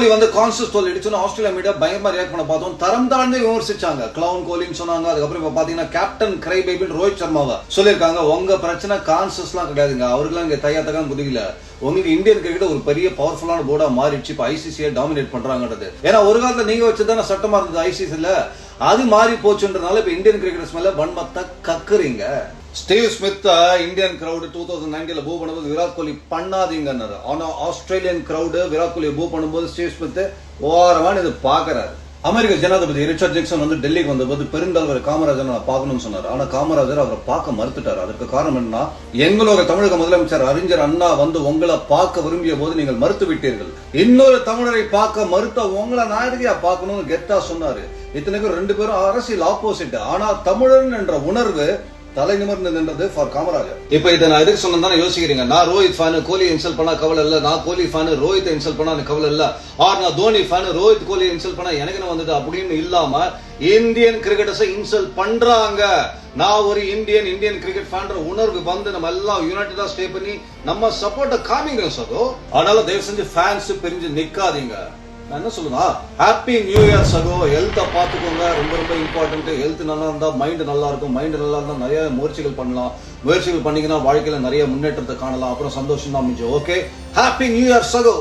தோனி வந்து கான்சியஸ் தோல் அடிச்சோன்னு Australia media பயங்கரமா ரியாக்ட் பண்ண பார்த்தோம். தரம் தாழ்ந்து விமர்சிச்சாங்க. கிளவுன் கோலின்னு சொன்னாங்க. அதுக்கப்புறம் இப்ப பாத்தீங்கன்னா கேப்டன் கிரை பேபின்னு ரோஹித் சர்மாவை சொல்லியிருக்காங்க. உங்க பிரச்சனை கான்சியஸ் எல்லாம் கிடையாதுங்க, அவருக்கெல்லாம் இங்க தையாத்தக்கான குதிக்கல. உங்களுக்கு இந்தியன் கிரிக்கெட் ஒரு பெரிய பவர்ஃபுல்லான போர்டா மாறிடுச்சு. இப்ப ஐசிசியை டாமினேட் பண்றாங்கன்றது. ஏன்னா ஒரு காலத்துல நீங்க வச்சதான சட்டமா இருந்தது ஐசிசில, அது மாறி போச்சுன்றதுனால இப்ப இந்தியன் கிரிக்கெட்டர்ஸ் மேல வன்மத்தை கக்குறீங்க. ஸ்டீவ் ஸ்மித் இந்தியன் கிரௌடு 2019 பூ பண்ணும்போது விராட் கோலி பண்ணாதீங்கன்னாரு. ஆனா ஆஸ்திரேலியன் கிரௌடு விராட் கோலி பூ பண்ணும்போது ஸ்டீவ் ஸ்மித் ஓரமான இது பாக்குறாரு. அமெரிக்க ஜனாதிபதி ரிச்சர்ட் ஜாக்சன் வந்து டெல்லிக்கு வந்தபோது பெருந்தலைவர் காமராஜர் நான் பார்க்கணும்னு சொன்னார். ஆனா காமராஜர் அவரை பார்க்க மறுத்துட்டார். அதற்கு காரணம் என்ன? எங்களோட தமிழக முதலமைச்சர் அறிஞர் அண்ணா வந்து உங்களை பார்க்க விரும்பிய போது நீங்கள் மறுத்து விட்டீர்கள். இன்னொரு தமிழரை பார்க்க மறுத்த உங்களை நாயகியா பார்க்கணும்னு கெத்தா சொன்னாரு. இத்தனைக்கும் ரெண்டு பேரும் அரசியல் ஆப்போசிட். ஆனா தமிழன் என்ற உணர்வு தலை நிமிர்ந்து நின்றது ஃபார் காமராஜர். இப்ப இதை நான் எதுக்கு சொன்னா யோசிக்கிறீங்க? நான் ரோஹித் ஃபேன், கோலி இன்சல்ட் பண்ணா கவலை இல்ல. நான் கோலி ஃபேன், ரோஹித் இன்சல்ட் பண்ணா எனக்கு கவலை இல்ல. ஆர் நான் தோனி ஃபேன், ரோஹித் கோலி இன்சல்ட் பண்ணா எனக்கு என்ன வந்தது அப்படின்னு இல்லாம இந்தியன் கிரிக்கெட்டர்ஸை இன்சல்ட் பண்றாங்க. நான் ஒரு இந்தியன் கிரிக்கெட் ஃபேன் உணர்வு வந்து நம்ம எல்லாம் யுனைடெடா ஸ்டே பண்ணி நம்ம சப்போர்ட்டை காமிங்க சகோ. அதனால தயவு செஞ்சு ஃபேன்ஸ் பிரிஞ்சு நிக்காதீங்க. நான் என்ன சொல்லுனா, ஹாப்பி நியூ இயர் சகோ. ஹெல்த்தை பார்த்துக்கோங்க, ரொம்ப ரொம்ப இம்பார்ட்டன்ட். ஹெல்த் நல்லா இருந்தா மைண்ட் நல்லா இருக்கும். மைண்ட் நல்லா இருந்தா நிறைய முயற்சிகள் பண்ணலாம். முயற்சிகள் பண்ணீங்கன்னா வாழ்க்கையில நிறைய முன்னேற்றத்தை காணலாம். அப்புறம் சந்தோஷம் தான் மிஞ்சம். ஓகே, ஹாப்பி நியூ இயர் சகோ.